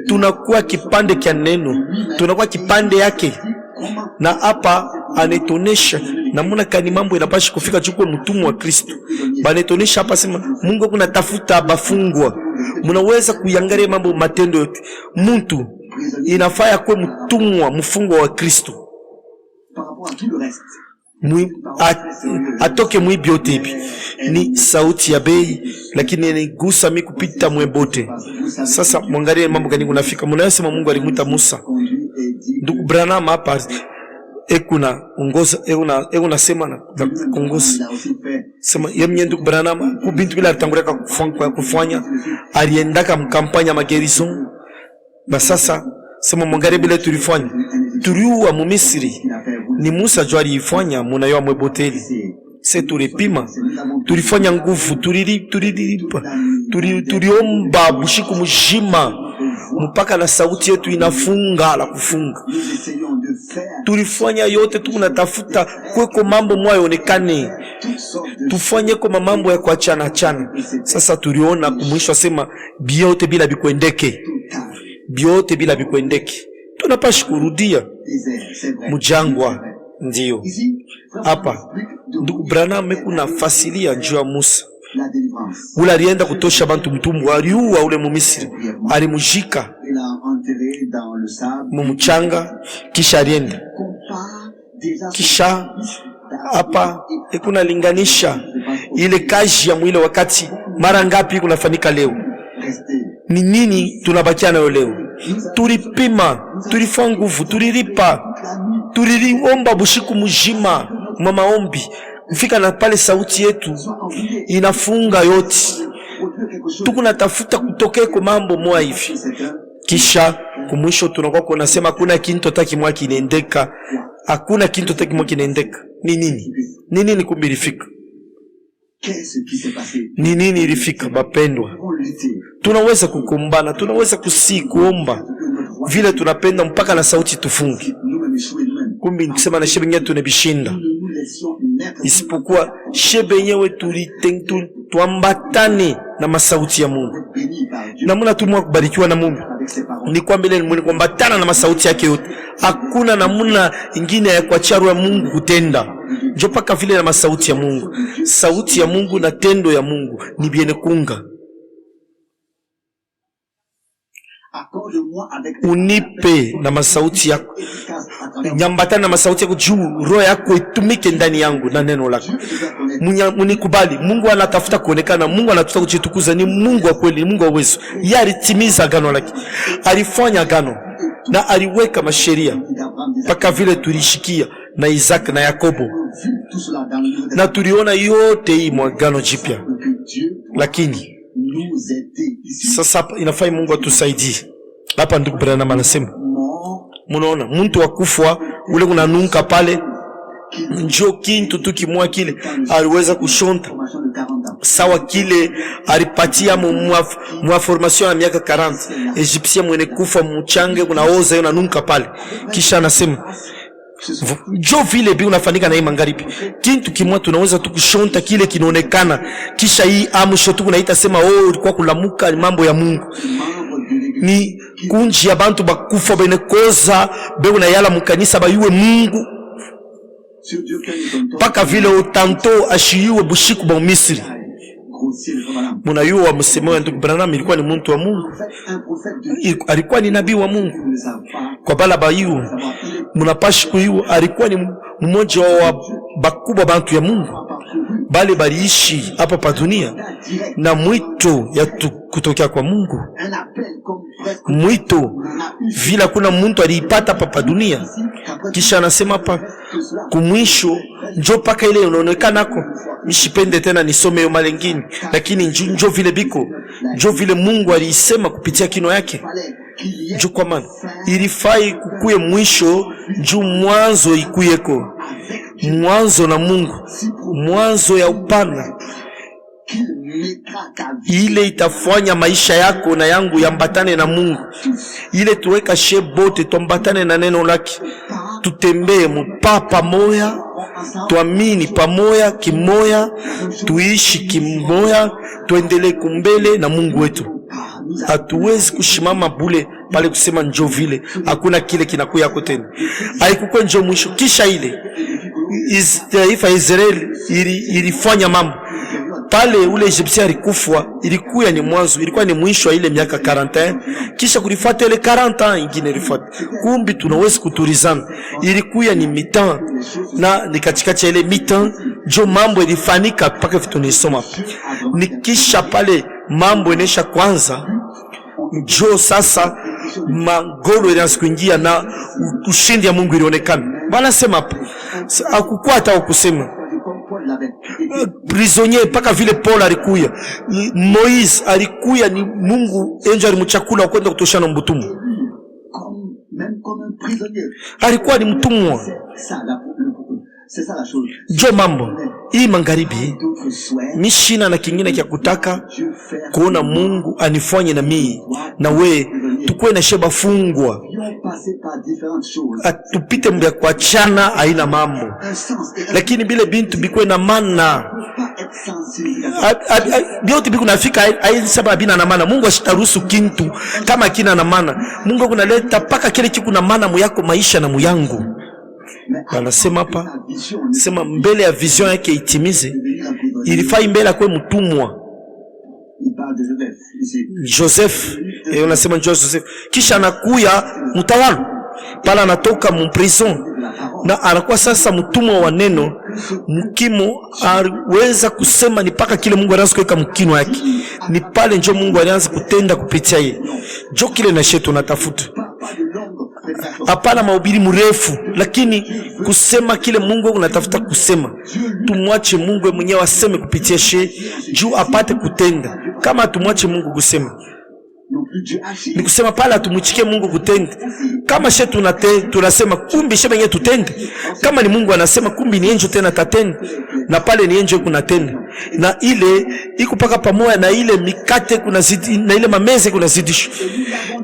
Tunakuwa kipande kia neno, tunakuwa kipande yake. Na hapa anetonesha namuna kani mambo inapashi kufika chukua mtumwa wa Kristo. Banetonesha hapa sema Mungu kuna tafuta bafungwa. Mnaweza kuyangalia mambo matendo yote. Mtu inafaa kuwa mtumwa mfungwa wa Kristo. Atoke mwibiote hivi. Ni sauti ya bei, lakini inigusa mimi kupita mwebote. Sasa mwangalie mambo gani kunafika. Mnayosema Mungu alimuita Musa. Ndugu Branham hapa ekuna ongoza ekuna sema na kongoza sema yemye Ndugu Branham kubintu bila atangureka kufanya aliendaka mkampanya magerison. Na sasa sema mwangalie bila tulifanya tuliua mu Misri ni Musa jo alifanya munayo mweboteli. Se tulipima tulifanya nguvu tuliomba bushiku mjima mpaka na sauti yetu inafunga la kufunga. Tulifanya yote tunatafuta kweko mambo mwayo onekane tufanye kama mambo ya kuachana chana. Sasa tuliona kumwisho asema biote bila bikwendeke, biote bila bikwendeke, tunapashi kurudia mujangwa. Ndio hapa ndugu Branham kuna fasilia njoo ya Musa ula alienda kutosha bantu mtumbu, aliua ule mumisiri, alimujika mumuchanga, kisha alienda. Kisha hapa kuna linganisha ile kazi ya mwile wakati mara ngapi kunafanyika leo. Ni nini tunabakia nayo leo? Tulipima, tulifanya nguvu, tulilipa, tuliliomba bushiku mujima mwa maombi. Mfika na pale sauti yetu inafunga yote. Tukuna tafuta kutokea kwa mambo mwa hivi. Kisha kumwisho tunakuwa kunasema kuna kintu taki mwa kinaendeka. Hakuna kintu taki mwa kinaendeka. Ni nini? Ni nini kumbilifika? Ni nini ilifika bapendwa? Tunaweza kukumbana, tunaweza kuomba vile tunapenda mpaka na sauti tufungi. Kumbi nikisema na shebe nyewe tunebishinda. Isipokuwa shebe nyewe tuambatane na masauti ya Mungu. Na muna tumwa kubarikiwa na Mungu. Ni kwa mbele ni kuambatana na masauti yake yote. Hakuna namuna ingine ya kuachia roho ya Mungu kutenda. Njo paka vile na masauti ya Mungu. Sauti ya Mungu na tendo ya Mungu ni biene kunga. Unipe na masauti yako, nyambatana na masauti yako juu roho yako itumike ndani yangu na neno lako. Munikubali. Mungu anatafuta kuonekana, Mungu anatafuta kujitukuza, ni Mungu wa kweli, Mungu wa uwezo. Yeye alitimiza agano lake, alifanya agano na aliweka masheria mpaka vile tulishikia na Isaac na Yakobo, na tuliona yote hii mwagano jipya. Lakini sasa inafai Mungu atusaidie. Hapa ndugu Branham anasema, munaona mtu wakufwa ule kunanunka pale, njo kintu tu kimwa kile aliweza kushonta sawa kile alipatia mwa formation ya miaka 40 Egyptien mwene kufa mchange kunaoza yona nunka pale. Kisha anasema jo vile bi unafanyika na hii magharibi kintu kimwa tunaweza tukushonta kile kinaonekana. Kisha hii amusho tu kunaita sema ulikuwa kulamuka, ni mambo ya Mungu. Ni kunji ya bantu bakufa bene koza be unayala mukanisa bayuwe Mungu paka vile utanto ashiyuwe bushiku ba Misri. Munayuwa msemo ya ndugu Branham ilikuwa ni muntu wa Mungu, alikuwa ni nabii wa Mungu. Kwa bala bayu munapashi kuyu alikuwa ni mmoja wa bakubwa bantu ya Mungu, bali baliishi hapa pa dunia na mwito ya kutokea kwa Mungu. Mwito vila kuna muntu aliipata pa dunia. Kisha anasema hapa kumwisho njo paka ile unaonekanako. Nishipende tena nisome yo malengini, lakini njo vile biko, njo vile Mungu aliisema kupitia kino yake. Njo kwa maana ilifai kukuye mwisho, njo mwanzo ikuyeko. Mwanzo na Mungu, mwanzo ya upana. Ile itafanya maisha yako na yangu yambatane na Mungu. Ile tuweka shebote tuambatane na neno lake. Tutembee mpapa moya, tuamini pamoja kimoya, tuishi kimoya, tuendelee kumbele na Mungu wetu. Hatuwezi kushimama bule pale kusema njo vile, hakuna kile kinakuya yako tena. Haikuwa njo mwisho. Kisha ile taifa ya Israeli ilifanya mambo pale ule Egyptien alikufwa, ilikuwa ni mwanzo, ilikuwa ni mwisho wa ile miaka 41. Kisha kulifuata ile 40 ingine ilifuata. Kumbi tunaweza kuturizana, ilikuwa ni mitan na ni katikati ile mitan jo mambo ilifanyika paka vitu nisoma. Nikisha pale mambo inesha kwanza, jo sasa magolo ilianza kuingia na ushindi ya Mungu ilionekana. Bwana sema hapo hakukua hata kusema prisonnier paka vile Paul alikuya, Moise alikuya, ni Mungu enjo alimchakula kwenda kutoshana mbutumu. Alikuwa ni mtumwa. Jo mambo hii magharibi mishina na kingine kia kutaka kuona Mungu anifanye na mimi na we tukue na sheba fungwa atupite mbya kuachana haina mambo, lakini bile bintu bikwe na mana biote biku nafika haini sababu bina na mana. Mungu ashitaruhusu kintu kama kina na mana. Mungu kunaleta paka kile kiku na mana muyako maisha na muyangu. Anasema hapa, sema mbele ya vision yake itimize, ilifai mbele akwe mtumwa. Joseph, unasema Joseph, kisha anakuya mtawala pala, anatoka mprison na anakuwa sasa mtumwa wa neno. Mkimo aliweza kusema ni paka kile Mungu anaanza kuweka mkino yake, ni pale njo Mungu alianza kutenda kupitia yeye. Jo kile na shetu natafuta hapana mahubiri mrefu, lakini kusema kile Mungu unatafuta kusema. Tumwache Mungu mwenyewe aseme kupitia she juu apate kutenda. Kama tumwache Mungu kusema, ni kusema pala tumuchike Mungu kutenda. Kama she tunasema kumbi she mwenyewe tutende. Kama ni Mungu anasema kumbi ni enjo tena tatenda, na pale ni enjo kunatenda. Na ile iko paka pamoja na ile mikate kuna zidi, na ile mameze kuna zidisho.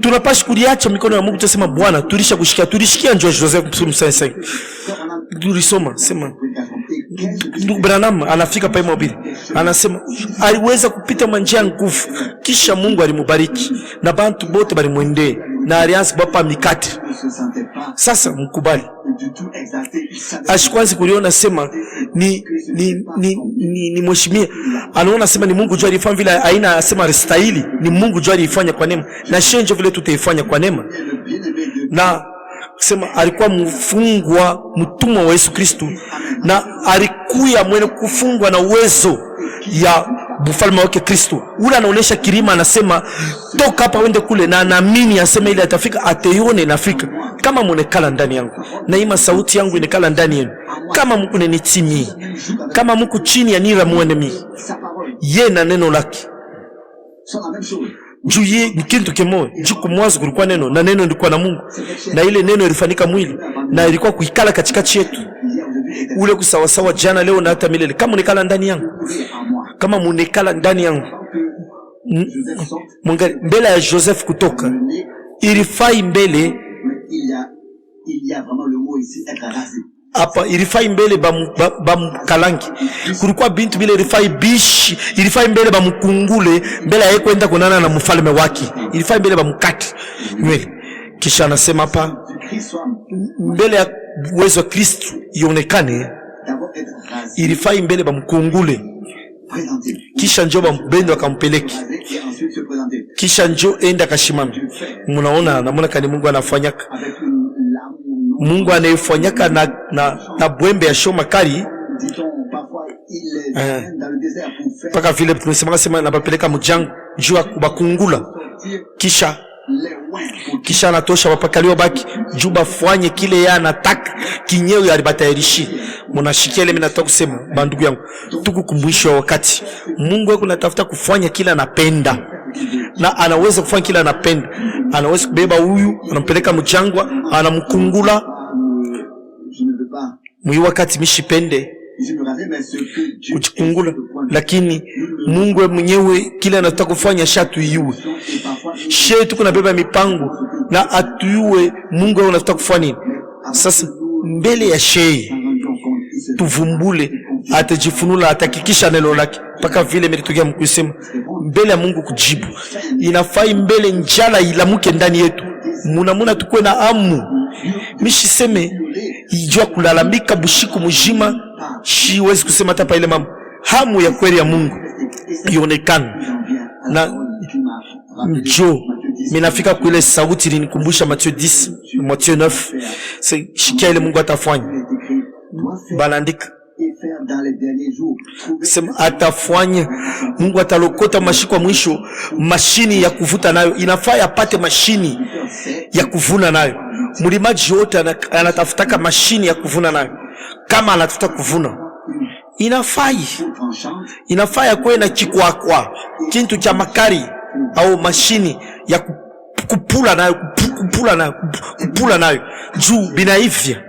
Tunapashi kuliacha mikono ya Mungu, tusema Bwana tulishikia njo Joseph Psalm 5. Tulisoma sema ndugu Branham anafika pa mobile, anasema aliweza kupita manjia nguvu, kisha Mungu alimubariki na bantu bote balimwendee na alianza bapa mikate. Sasa mkubali ashikwanzi kuliona sema ni mheshimia, anaona sema ni Mungu jua alifanya vile aina sema restahili, ni Mungu jua alifanya kwa neema, na shenjo vile tutaifanya kwa neema. Na sema alikuwa mfungwa mtumwa wa Yesu Kristo, na alikuya mwenye kufungwa na uwezo ya mfalme wake Kristo. Ule anaonesha kirima, anasema toka hapa uende kule, na naamini asema ile atafika ateione nafika. Kama munekala ndani yangu na ima sauti yangu inekala ndani yenu, kama mku nenitimi, kama mku chini ya nira mwenemi ye na neno laki juu ye ni kintu kimoja. Juu kumwazo kulikuwa neno, na neno ndikuwa na Mungu, na ile neno ilifanyika mwili na ilikuwa kuikala katikati yetu. Ule kusawasawa jana leo na hata milele. Kama munekala ndani yangu, kama munekala ndani yangu, mbele ya Joseph kutoka ilifai mbele hapa, ilifai mbele bamkalangi. Kulikuwa bintu bile ilifai bishi, ilifai mbele bamkungule, mbele ya kwenda kunana na mfalme wake, ilifai mbele bamkati nywele. Kisha anasema hapa mbele ya uwezo wa Kristo ionekane, ilifai mbele bamkungule, kisha njoo bambendo akampeleki, kisha njoo enda kashimame. Munaona namuna kani Mungu anafanyaka, Mungu anayefanyaka na bwembe ya shoma kali. Paka vile tunasema sema na bapeleka mjango juu kubakungula, kisha anatosha wapakaliwa baki juu bafanye kile ya anataka kinyeo ya ribatayarishi. Munashikia ile, mimi nataka kusema bandugu yangu, tukukumbusha wakati Mungu wako natafuta kufanya kila anapenda, na anaweza kufanya kila anapenda. Anaweza kubeba huyu anampeleka mjangwa, anamkungula mwi wakati mishipende kujikungula, lakini Mungu mwenyewe kile anataka kufanya shatu iwe shetu kuna beba mipango na atuyue Mungu anataka kufanya nini. Sasa mbele ya shei tuvumbule, atajifunula, atakikisha neno lake. Paka vile mlitokea mkusema mbele ya Mungu kujibu, inafai mbele njala ilamuke ndani yetu. Muna tukue na amu, mishiseme ijua kulalamika bushiku mujima, shiwezi kusema tapa ile mambo. Hamu ya kweli ya Mungu ionekane, na njo minafika kuile sauti linikumbusha Matthieu 10, Matthieu 9. Shikia ile Mungu atafanya, balandika sema atafanya. Mungu atalokota mashiko mwisho, mashini ya kuvuta nayo. Inafaa apate mashini ya kuvuna nayo. Mlimaji yote anatafutaka mashini ya kuvuna nayo. Kama anatafuta kuvuna, inafaa kuwe na chikwakwa, kintu cha makari au mashini ya kupula nayo juu binaivya.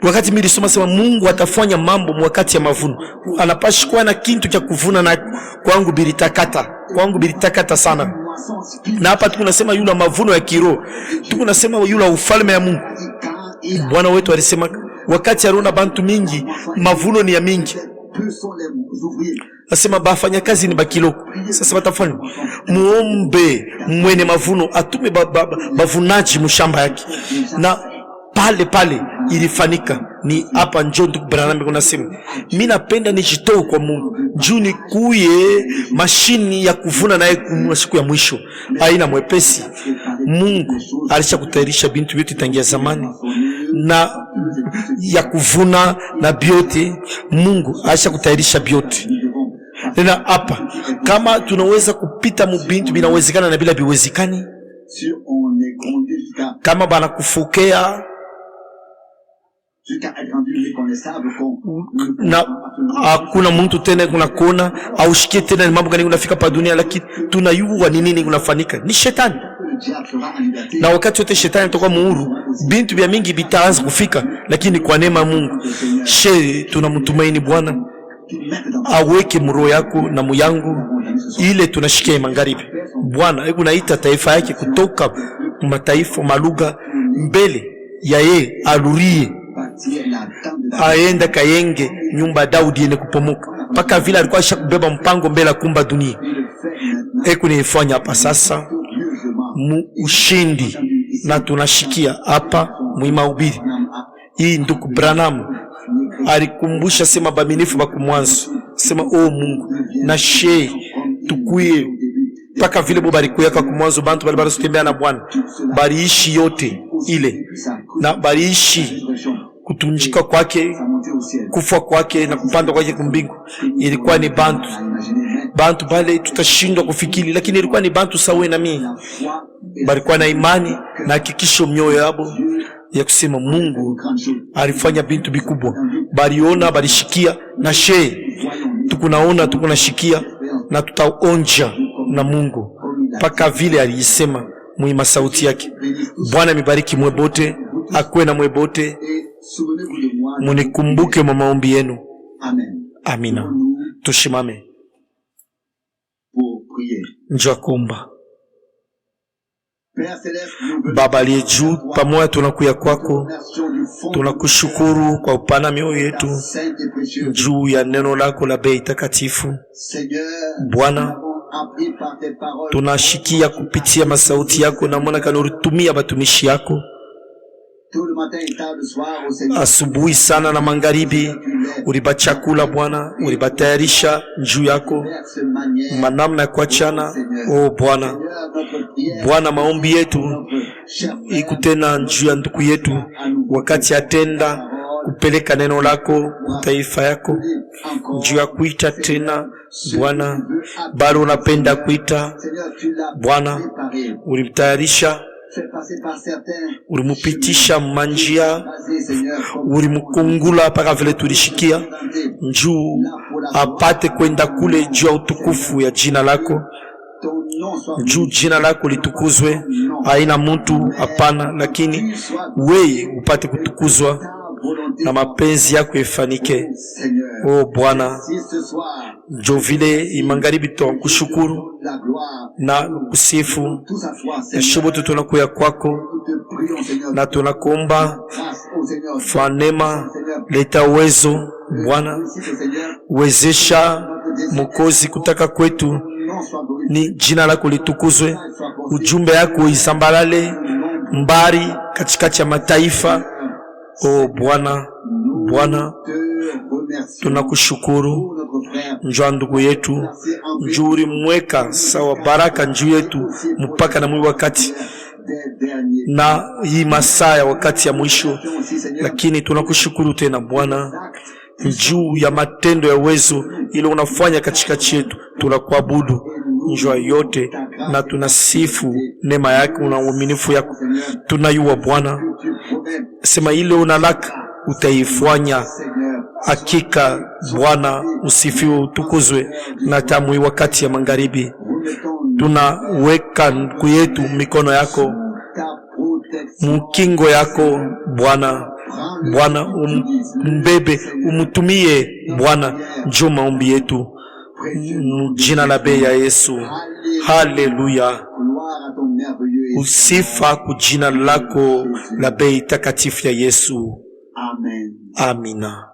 Wakati mimi nisoma sema Mungu atafanya mambo wakati ya mavuno, anapashi kuwa na kintu cha kuvuna na kwangu bilitakata sana. Na hapa tunasema yule mavuno ya kiroho, tunasema yule ufalme ya Mungu. Bwana wetu alisema wakati aliona bantu mingi, mavuno ni ya mingi, asema bafanya kazi ni bakiloko. Sasa batafanya muombe mwene mavuno atume bavunaji mshamba yake, na pale ilifanika. Ni hapa njo ndugu Branham kunasema mimi napenda nijitoe kwa Mungu juu nikuye mashini ya kuvuna naye kumwa siku ya mwisho. Haina mwepesi. Mungu alishakutayarisha bintu vyote tangia zamani na ya kuvuna na biote. Mungu alishakutayarisha biote. Tena hapa kama tunaweza kupita mubintu binawezekana na bila biwezekani, kama bana kufokea na hakuna mtu tena kuna kuona au shikie tena ni mambo gani unafika pa dunia, lakini tunayua ni nini kunafanyika. Ni shetani, na wakati wote shetani toka muhuru bintu vya mingi bitaanza kufika, lakini kwa neema ya Mungu tunamtumaini Bwana aweke mroho yako na muyangu ile tunashikia magharibi. Bwana hebu naita taifa yake kutoka mataifa malugha mbele ya ye alurie aenda kayenge nyumba Daudi yene kupomoka paka vile alikuwa ashakubeba mpango mbele kumba dunia. Kunifanya hapa sasa ushindi, na tunashikia hapa muimahubiri hii. Ndugu Branham alikumbusha sema baminifu bakumwanzo sema Mungu na tukuye paka vile bo barikuyaka kumwanzo bantu bali barasutembea na Bwana bariishi yote ile, na bariishi kutunjika kwake, kufa kwake na kupanda kwake kumbingu. Ilikuwa ni bantu bale tutashindwa kufikiri, lakini ilikuwa ni bantu sawa na mimi, balikuwa na imani na hakikisho mioyo yabo ya kusema Mungu alifanya bintu bikubwa. Baliona, balishikia, na tukunaona, tukunashikia na tutaonja na Mungu paka vile alisema muima sauti yake. Bwana mibariki mwebote, akwe na mwebote. Munikumbuke mwa maombi yenu. Amina. Tushimame njoo kuomba. Baba aliye juu, pamoja tunakuya kwako, tunakushukuru kwa upana mioyo yetu juu ya neno lako la bei takatifu. Bwana, tunashikia kupitia masauti yako na mwana kanuritumia batumishi yako asubuhi sana na magharibi. Uliba chakula Bwana, ulibatayarisha juu yako manamna ya kuachana. Bwana, Bwana, maombi yetu ikutena juu ya ndugu yetu wakati atenda kupeleka neno lako taifa yako, juu ya kuita tena Bwana, bado unapenda kuita Bwana. Ulimtayarisha, ulimupitisha manjia, ulimukungula paka vile tulishikia njuu apate kwenda kule juu ya utukufu ya jina lako. Juu jina lako litukuzwe, haina mtu hapana, lakini wewe upate kutukuzwa na mapenzi yako ifanike. Bwana, jo vile imagharibi tunakushukuru na kusifu na shoboto tunakuya kwako, na tunakuomba fa neema, leta uwezo Bwana, uwezesha Mwokozi kutaka kwetu ni jina lako litukuzwe, ujumbe yako isambalale mbari katikati ya mataifa. Bwana, Bwana, tunakushukuru njoo ndugu yetu, njuri mweka sawa baraka njuu yetu mpaka na mwi wakati na hii masaa ya wakati ya mwisho. Lakini tunakushukuru tena Bwana juu ya matendo ya uwezo ile unafanya katikati yetu. Tunakuabudu njoo yote na tunasifu neema yako na uaminifu yako. Tunayua Bwana sema ile unalaka utaifanya hakika. Bwana, usifiwe, utukuzwe na tamu wakati ya magharibi. Tunaweka ndugu yetu mikono yako, mkingo yako Bwana. Bwana, umbebe, umutumie Bwana, njoo maombi yetu jina la bei ya Yesu. Haleluya. Usifa kujina lako la bei takatifu ya Yesu. Amen. Amina.